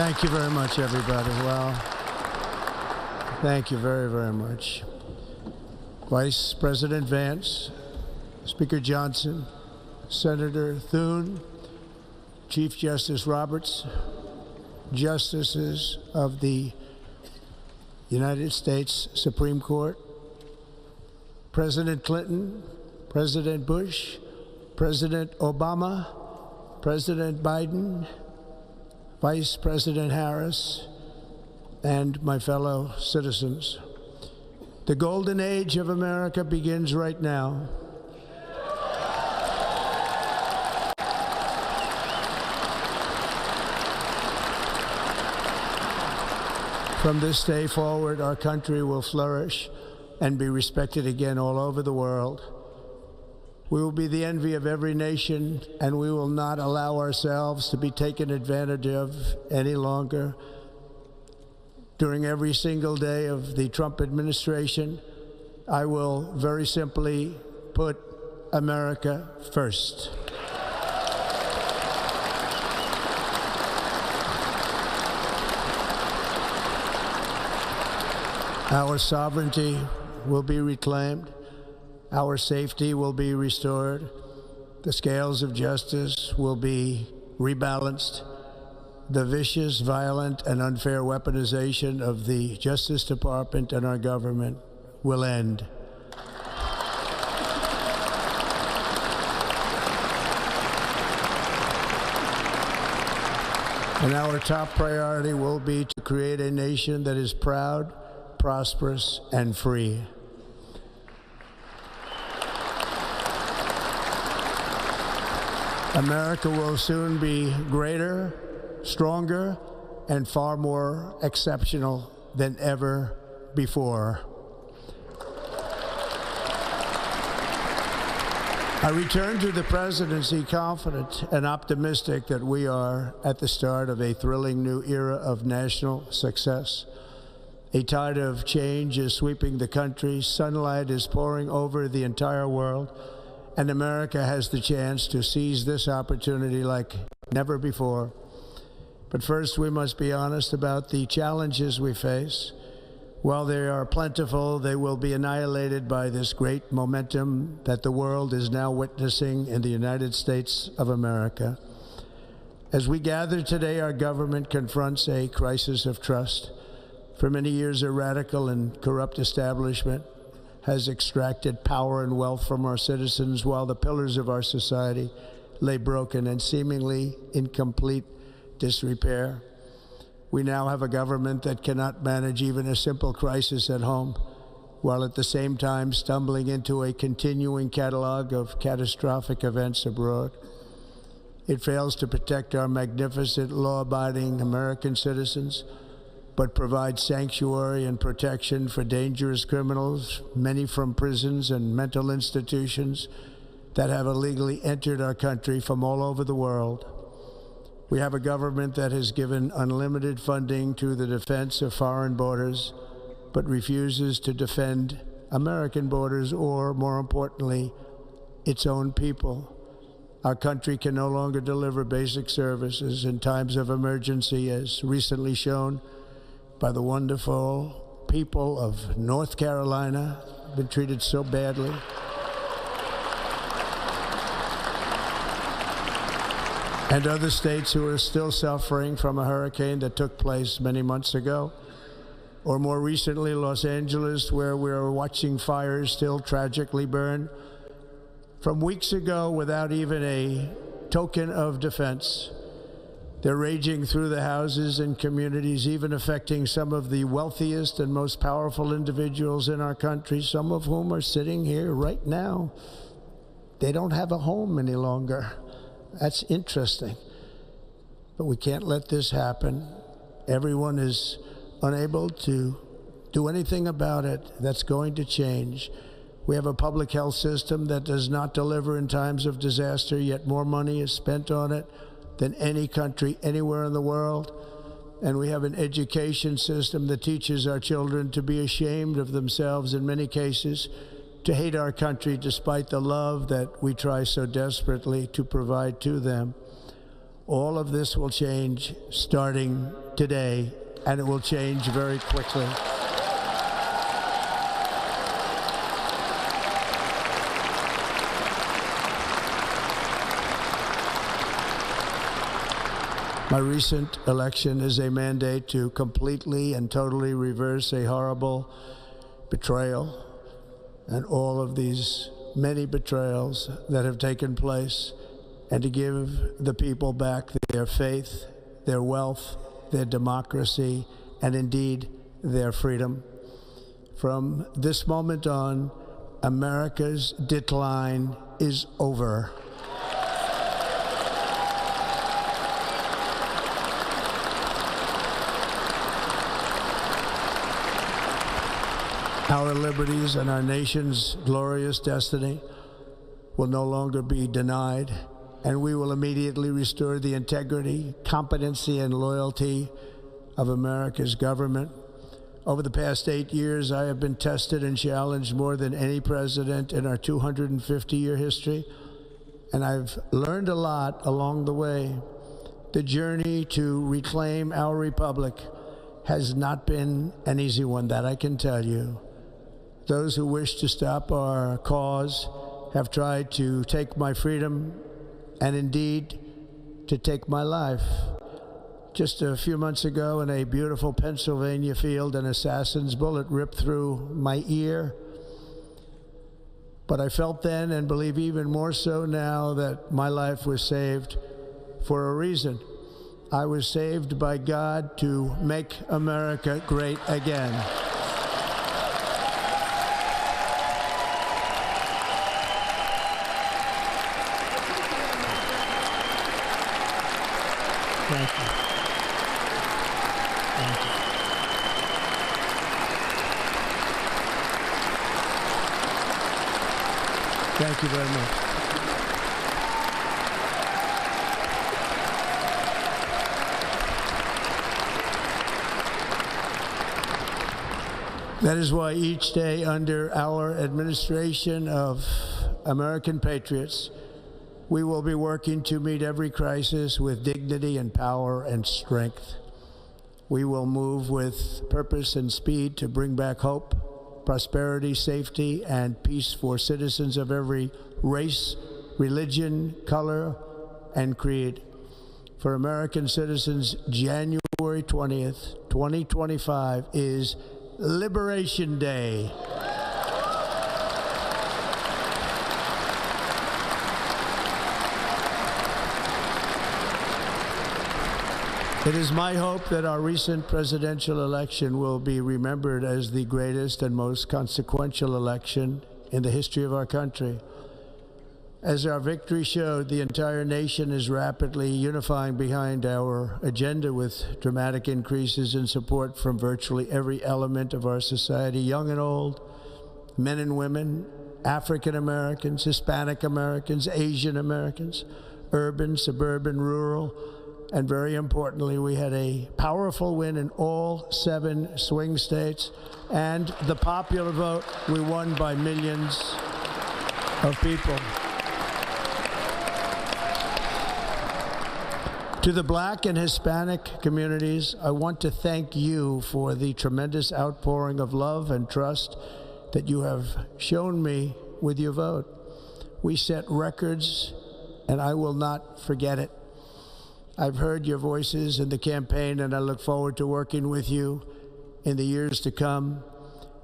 Thank you very much, everybody. Well, thank you very, very much. Vice President Vance, Speaker Johnson, Senator Thune, Chief Justice Roberts, Justices of the United States Supreme Court, President Clinton, President Bush, President Obama, President Biden, Vice President Harris, and my fellow citizens. The golden age of America begins right now. From this day forward, our country will flourish and be respected again all over the world. We will be the envy of every nation, and we will not allow ourselves to be taken advantage of any longer. During every single day of the Trump administration, I will very simply put America first. Our sovereignty will be reclaimed. Our safety will be restored. The scales of justice will be rebalanced. The vicious, violent, and unfair weaponization of the Justice Department and our government will end. And our top priority will be to create a nation that is proud, prosperous, and free. America will soon be greater, stronger, and far more exceptional than ever before. I return to the presidency confident and optimistic that we are at the start of a thrilling new era of national success. A tide of change is sweeping the country, sunlight is pouring over the entire world, and America has the chance to seize this opportunity like never before. But first, we must be honest about the challenges we face. While they are plentiful, they will be annihilated by this great momentum that the world is now witnessing in the United States of America. As we gather today, our government confronts a crisis of trust. For many years, a radical and corrupt establishment has extracted power and wealth from our citizens while the pillars of our society lay broken and seemingly in complete disrepair. We now have a government that cannot manage even a simple crisis at home, while at the same time stumbling into a continuing catalog of catastrophic events abroad. It fails to protect our magnificent, law-abiding American citizens, but provides sanctuary and protection for dangerous criminals, many from prisons and mental institutions that have illegally entered our country from all over the world. We have a government that has given unlimited funding to the defense of foreign borders, but refuses to defend American borders or, more importantly, its own people. Our country can no longer deliver basic services in times of emergency, as recently shown by the wonderful people of North Carolina, been treated so badly. And other states who are still suffering from a hurricane that took place many months ago. Or more recently, Los Angeles, where we're watching fires still tragically burn from weeks ago without even a token of defense. They're raging through the houses and communities, even affecting some of the wealthiest and most powerful individuals in our country, some of whom are sitting here right now. They don't have a home any longer. That's interesting. But we can't let this happen. Everyone is unable to do anything about it. That's going to change. We have a public health system that does not deliver in times of disaster, yet more money is spent on it than any country anywhere in the world. And we have an education system that teaches our children to be ashamed of themselves in many cases, to hate our country despite the love that we try so desperately to provide to them. All of this will change starting today, and it will change very quickly. My recent election is a mandate to completely and totally reverse a horrible betrayal and all of these many betrayals that have taken place, and to give the people back their faith, their wealth, their democracy, and indeed their freedom. From this moment on, America's decline is over. Our liberties and our nation's glorious destiny will no longer be denied, and we will immediately restore the integrity, competency, and loyalty of America's government. Over the past 8 years, I have been tested and challenged more than any president in our 250-year history, and I've learned a lot along the way. The journey to reclaim our republic has not been an easy one, that I can tell you. Those who wish to stop our cause have tried to take my freedom and indeed to take my life. Just a few months ago in a beautiful Pennsylvania field, an assassin's bullet ripped through my ear. But I felt then, and believe even more so now, that my life was saved for a reason. I was saved by God to make America great again. Thank you. Thank you. Thank you very much. That is why each day under our administration of American patriots, we will be working to meet every crisis with dignity and power and strength. We will move with purpose and speed to bring back hope, prosperity, safety, and peace for citizens of every race, religion, color, and creed. For American citizens, January 20th, 2025 is Liberation Day. It is my hope that our recent presidential election will be remembered as the greatest and most consequential election in the history of our country. As our victory showed, the entire nation is rapidly unifying behind our agenda with dramatic increases in support from virtually every element of our society, young and old, men and women, African Americans, Hispanic Americans, Asian Americans, urban, suburban, rural. And very importantly, we had a powerful win in all 7 swing states. And the popular vote, we won by millions of people. To the Black and Hispanic communities, I want to thank you for the tremendous outpouring of love and trust that you have shown me with your vote. We set records, and I will not forget it. I've heard your voices in the campaign, and I look forward to working with you in the years to come.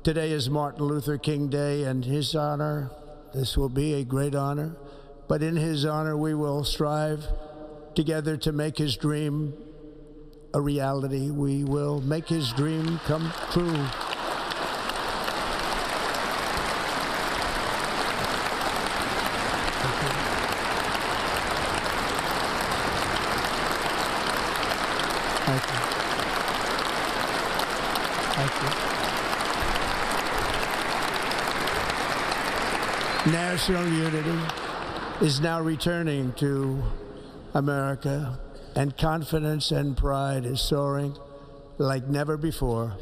Today is Martin Luther King Day, and his honor, this will be a great honor, but in his honor we will strive together to make his dream a reality. We will make his dream come true. Thank you. Thank you. National unity is now returning to America, and confidence and pride is soaring like never before.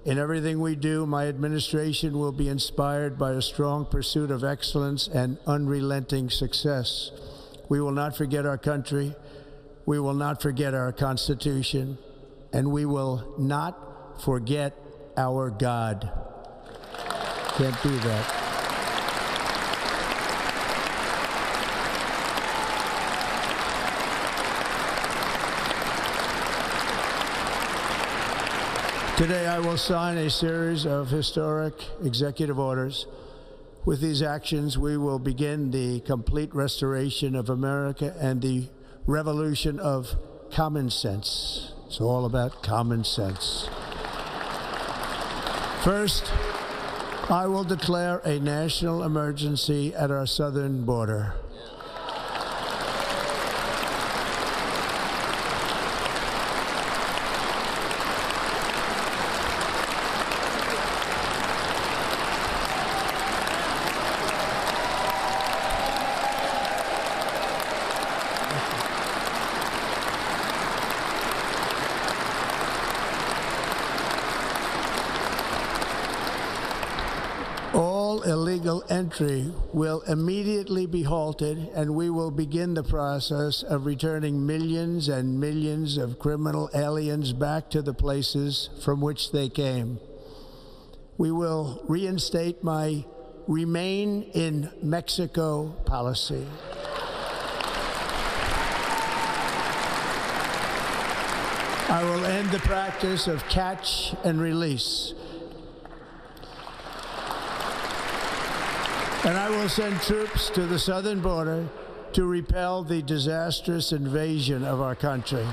In everything we do, my administration will be inspired by a strong pursuit of excellence and unrelenting success. We will not forget our country. We will not forget our Constitution, and we will not forget our God. Can't do that. Today, I will sign a series of historic executive orders. With these actions, we will begin the complete restoration of America and the revolution of common sense. It's all about common sense. First, I will declare a national emergency at our southern border. Illegal entry will immediately be halted, and we will begin the process of returning millions and millions of criminal aliens back to the places from which they came. We will reinstate my Remain in Mexico policy. I will end the practice of catch and release. And I will send troops to the southern border to repel the disastrous invasion of our country.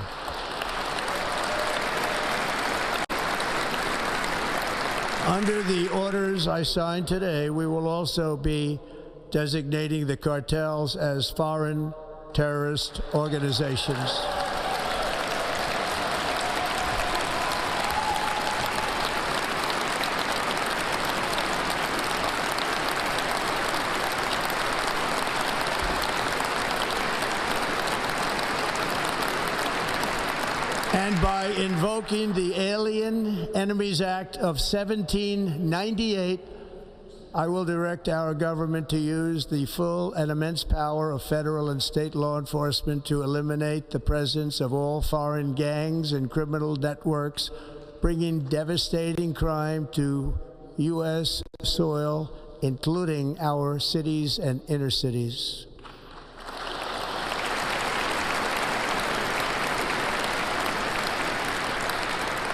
Under the orders I signed today, we will also be designating the cartels as foreign terrorist organizations. And by invoking the Alien Enemies Act of 1798, I will direct our government to use the full and immense power of federal and state law enforcement to eliminate the presence of all foreign gangs and criminal networks, bringing devastating crime to U.S. soil, including our cities and inner cities.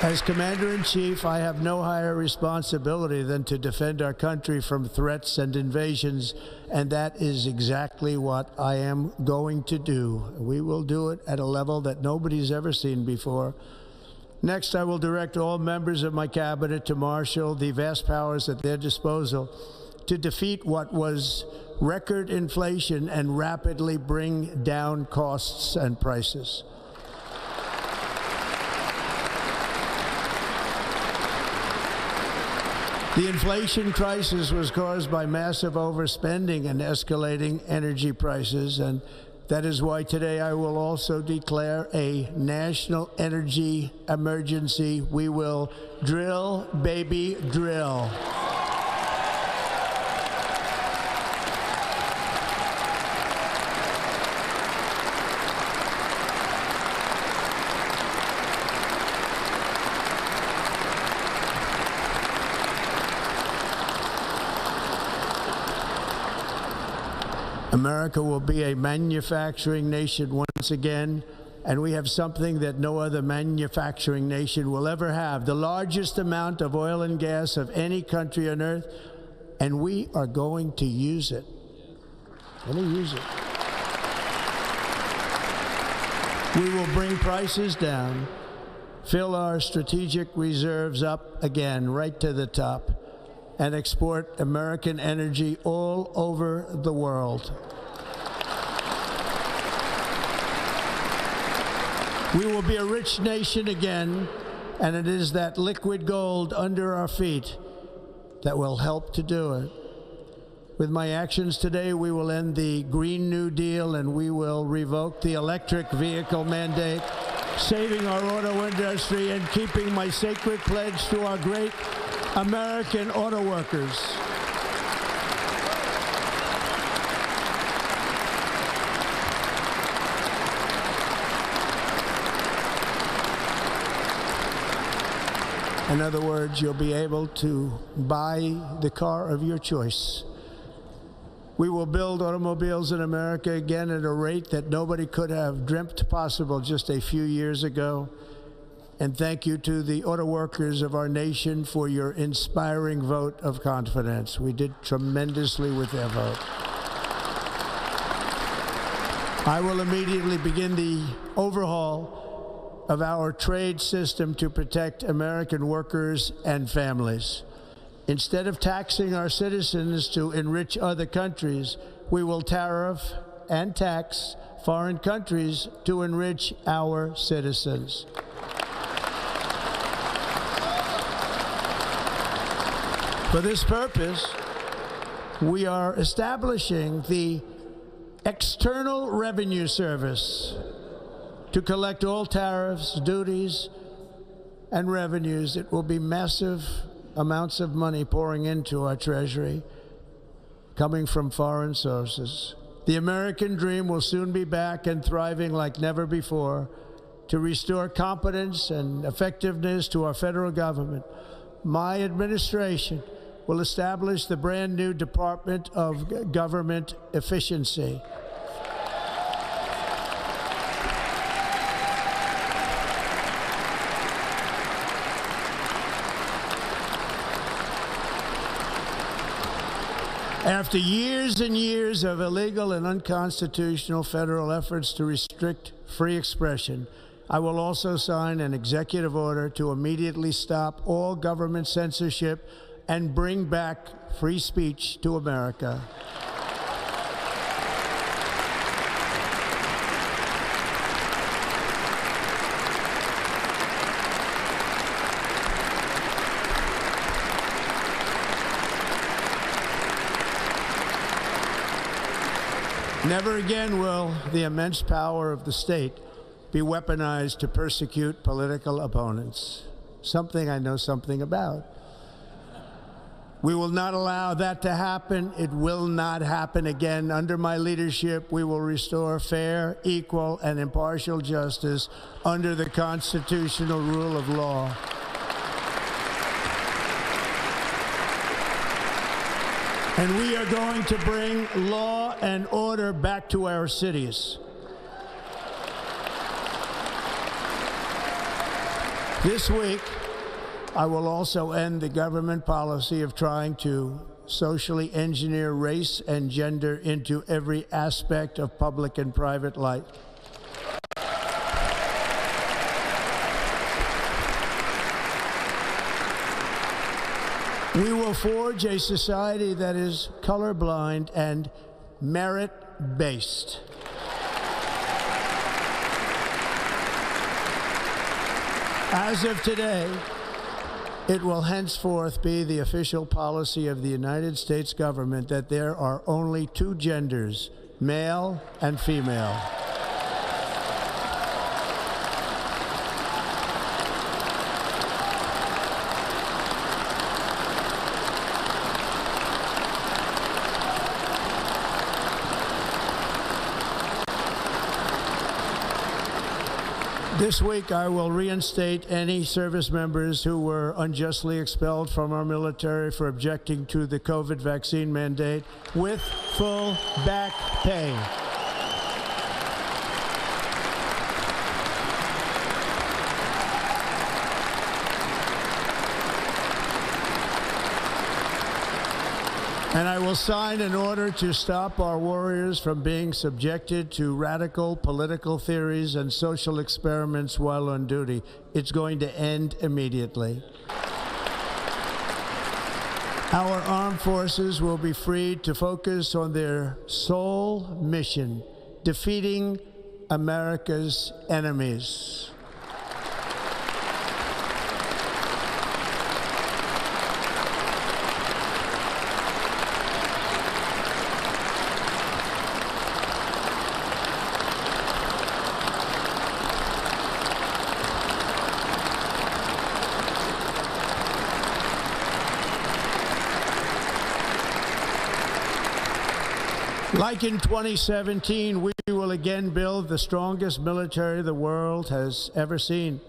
As Commander-in-Chief, I have no higher responsibility than to defend our country from threats and invasions, and that is exactly what I am going to do. We will do it at a level that nobody's ever seen before. Next, I will direct all members of my cabinet to marshal the vast powers at their disposal to defeat what was record inflation and rapidly bring down costs and prices. The inflation crisis was caused by massive overspending and escalating energy prices, and that is why today I will also declare a national energy emergency. We will drill, baby, drill. America will be a manufacturing nation once again, and we have something that no other manufacturing nation will ever have, the largest amount of oil and gas of any country on earth, and we are going to use it. We will bring prices down, fill our strategic reserves up again, right to the top, and export American energy all over the world. We will be a rich nation again, and it is that liquid gold under our feet that will help to do it. With my actions today, we will end the Green New Deal, and we will revoke the electric vehicle mandate, saving our auto industry and keeping my sacred pledge to our great American auto workers. In other words, you'll be able to buy the car of your choice. We will build automobiles in America again at a rate that nobody could have dreamt possible just a few years ago. And thank you to the auto workers of our nation for your inspiring vote of confidence. We did tremendously with their vote. I will immediately begin the overhaul of our trade system to protect American workers and families. Instead of taxing our citizens to enrich other countries, we will tariff and tax foreign countries to enrich our citizens. For this purpose, we are establishing the External Revenue Service to collect all tariffs, duties, and revenues. It will be massive amounts of money pouring into our treasury, coming from foreign sources. The American dream will soon be back and thriving like never before to restore competence and effectiveness to our federal government. My administration will establish the brand new Department of Government Efficiency. After years and years of illegal and unconstitutional federal efforts to restrict free expression, I will also sign an executive order to immediately stop all government censorship and bring back free speech to America. Never again will the immense power of the state be weaponized to persecute political opponents, something I know something about. We will not allow that to happen. It will not happen again. Under my leadership, we will restore fair, equal, and impartial justice under the constitutional rule of law. And we are going to bring law and order back to our cities. This week, I will also end the government policy of trying to socially engineer race and gender into every aspect of public and private life. We will forge a society that is colorblind and merit-based. As of today, it will henceforth be the official policy of the United States government that there are only two genders, male and female. This week, I will reinstate any service members who were unjustly expelled from our military for objecting to the COVID vaccine mandate with full back pay. And I will sign an order to stop our warriors from being subjected to radical political theories and social experiments while on duty. It's going to end immediately. Our armed forces will be freed to focus on their sole mission, defeating America's enemies. Like in 2017, we will again build the strongest military the world has ever seen.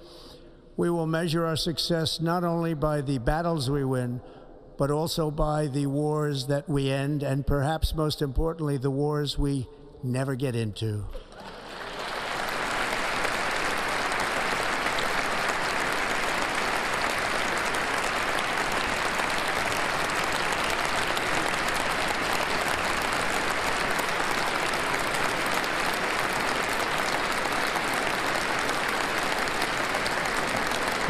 We will measure our success not only by the battles we win, but also by the wars that we end, and perhaps most importantly, the wars we never get into.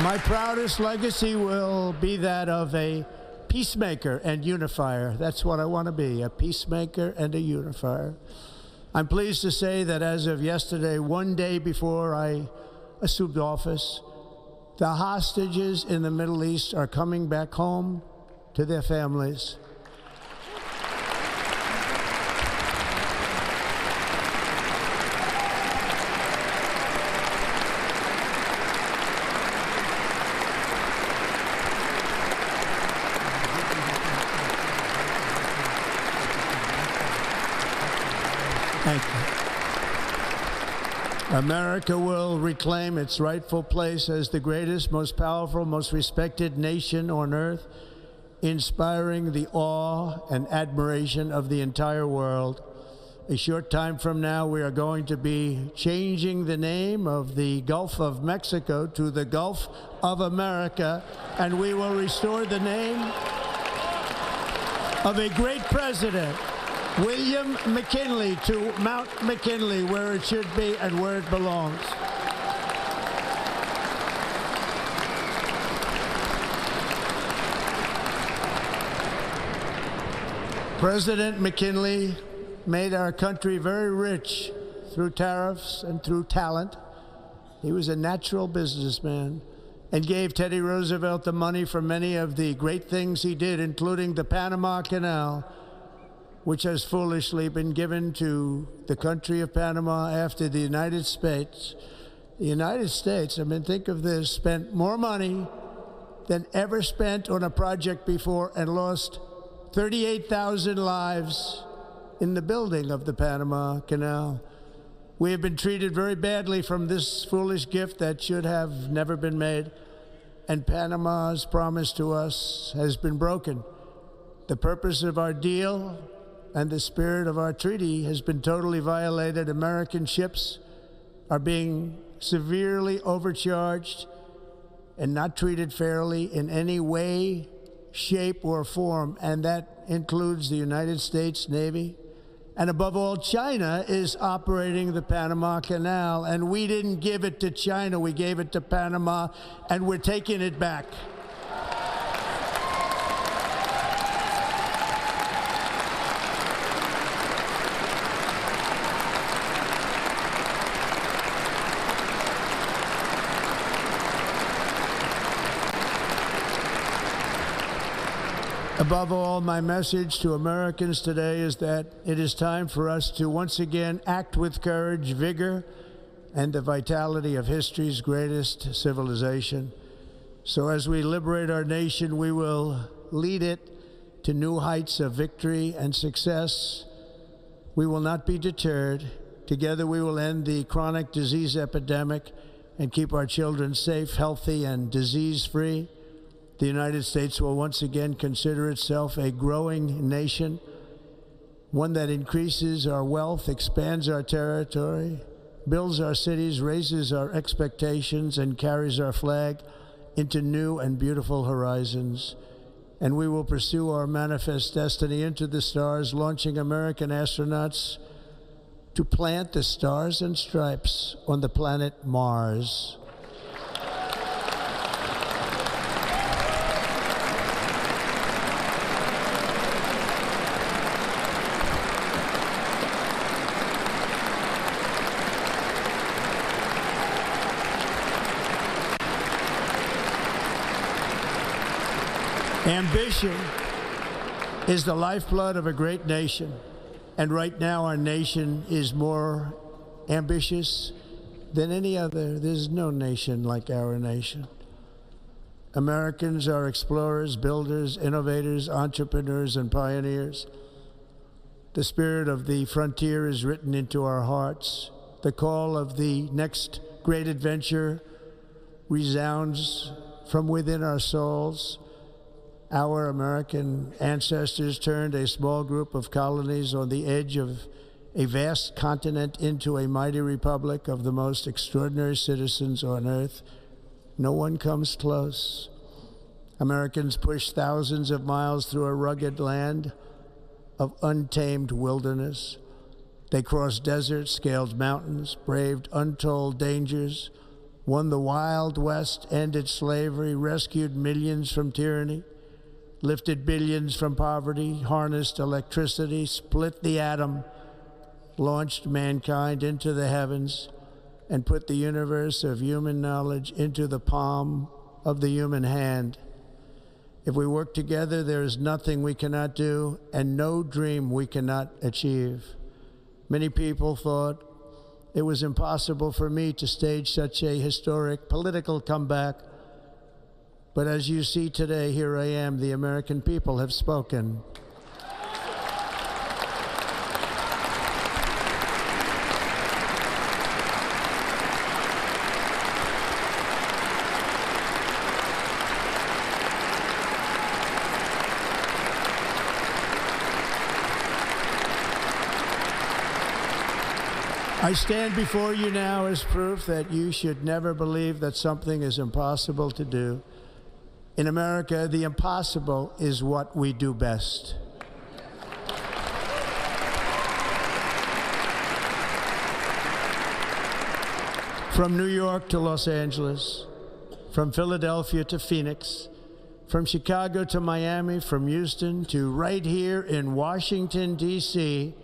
My proudest legacy will be that of a peacemaker and unifier. That's what I want to be, a peacemaker and a unifier. I'm pleased to say that as of yesterday, one day before I assumed office, the hostages in the Middle East are coming back home to their families. Thank you. America will reclaim its rightful place as the greatest, most powerful, most respected nation on earth, inspiring the awe and admiration of the entire world. A short time from now, we are going to be changing the name of the Gulf of Mexico to the Gulf of America, and we will restore the name of a great president, William McKinley, to Mount McKinley, where it should be and where it belongs. President McKinley made our country very rich through tariffs and through talent. He was a natural businessman and gave Teddy Roosevelt the money for many of the great things he did, including the Panama Canal, which has foolishly been given to the country of Panama after the United States. The United States, I mean, think of this, spent more money than ever spent on a project before and lost 38,000 lives in the building of the Panama Canal. We have been treated very badly from this foolish gift that should have never been made, and Panama's promise to us has been broken. The purpose of our deal and the spirit of our treaty has been totally violated. American ships are being severely overcharged and not treated fairly in any way, shape, or form, and that includes the United States Navy. And above all, China is operating the Panama Canal, and we didn't give it to China, we gave it to Panama, and we're taking it back. Above all, my message to Americans today is that it is time for us to once again act with courage, vigor, and the vitality of history's greatest civilization. So as we liberate our nation, we will lead it to new heights of victory and success. We will not be deterred. Together we will end the chronic disease epidemic and keep our children safe, healthy, and disease-free. The United States will once again consider itself a growing nation, one that increases our wealth, expands our territory, builds our cities, raises our expectations, and carries our flag into new and beautiful horizons. And we will pursue our manifest destiny into the stars, launching American astronauts to plant the stars and stripes on the planet Mars. Ambition is the lifeblood of a great nation, and right now our nation is more ambitious than any other. There's no nation like our nation. Americans are explorers, builders, innovators, entrepreneurs, and pioneers. The spirit of the frontier is written into our hearts. The call of the next great adventure resounds from within our souls. Our American ancestors turned a small group of colonies on the edge of a vast continent into a mighty republic of the most extraordinary citizens on earth. No one comes close. Americans pushed thousands of miles through a rugged land of untamed wilderness. They crossed deserts, scaled mountains, braved untold dangers, won the Wild West, ended slavery, rescued millions from tyranny, lifted billions from poverty, harnessed electricity, split the atom, launched mankind into the heavens, and put the universe of human knowledge into the palm of the human hand. If we work together, there is nothing we cannot do and no dream we cannot achieve. Many people thought it was impossible for me to stage such a historic political comeback. But as you see today, here I am. The American people have spoken. I stand before you now as proof that you should never believe that something is impossible to do. In America, the impossible is what we do best. From New York to Los Angeles, from Philadelphia to Phoenix, from Chicago to Miami, from Houston to right here in Washington, D.C.,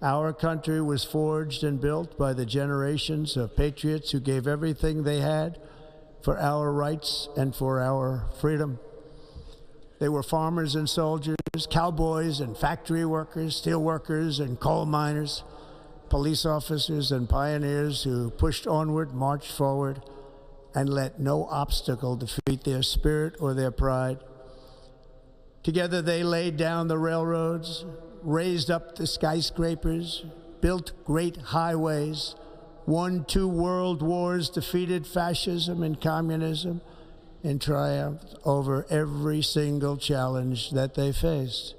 our country was forged and built by the generations of patriots who gave everything they had for our rights and for our freedom. They were farmers and soldiers, cowboys and factory workers, steel workers and coal miners, police officers and pioneers who pushed onward, marched forward, and let no obstacle defeat their spirit or their pride. Together they laid down the railroads, raised up the skyscrapers, built great highways, won 2 world wars, defeated fascism and communism, and triumphed over every single challenge that they faced.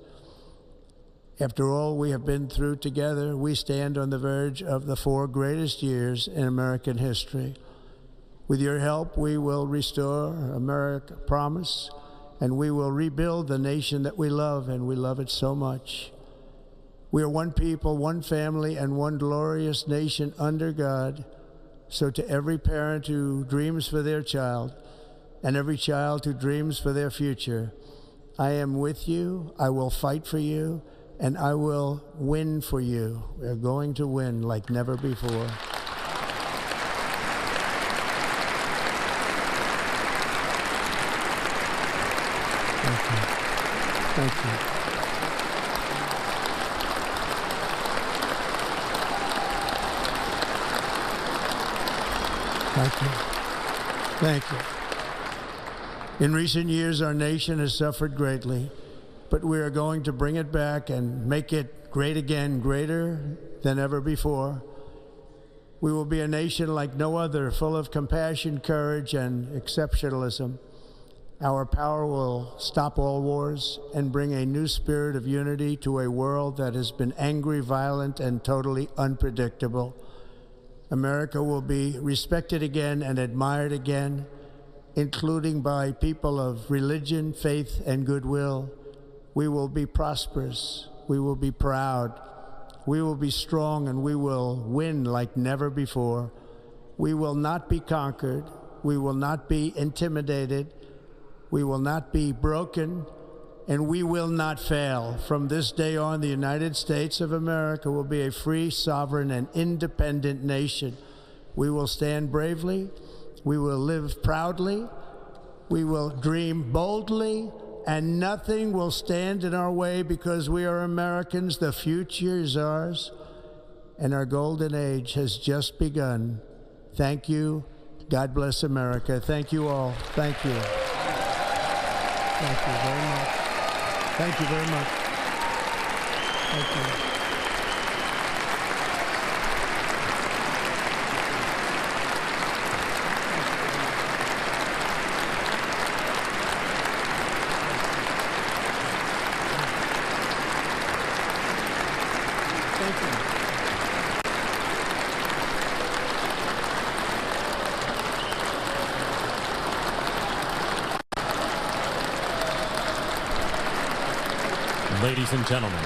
After all we have been through together, we stand on the verge of the 4 greatest years in American history. With your help, we will restore America, promise, and we will rebuild the nation that we love, and we love it so much. We are one people, one family, and one glorious nation under God. So to every parent who dreams for their child, and every child who dreams for their future, I am with you, I will fight for you, and I will win for you. We are going to win like never before. Thank you. Thank you. Thank you. Thank you. In recent years, our nation has suffered greatly, but we are going to bring it back and make it great again, greater than ever before. We will be a nation like no other, full of compassion, courage, and exceptionalism. Our power will stop all wars and bring a new spirit of unity to a world that has been angry, violent, and totally unpredictable. America will be respected again and admired again, including by people of religion, faith, and goodwill. We will be prosperous. We will be proud. We will be strong, and we will win like never before. We will not be conquered. We will not be intimidated. We will not be broken, and we will not fail. From this day on, the United States of America will be a free, sovereign, and independent nation. We will stand bravely. We will live proudly. We will dream boldly, and nothing will stand in our way because we are Americans. The future is ours, and our golden age has just begun. Thank you. God bless America. Thank you all. Thank you. Thank you very much. Thank you very much. Thank you. ladies and gentlemen.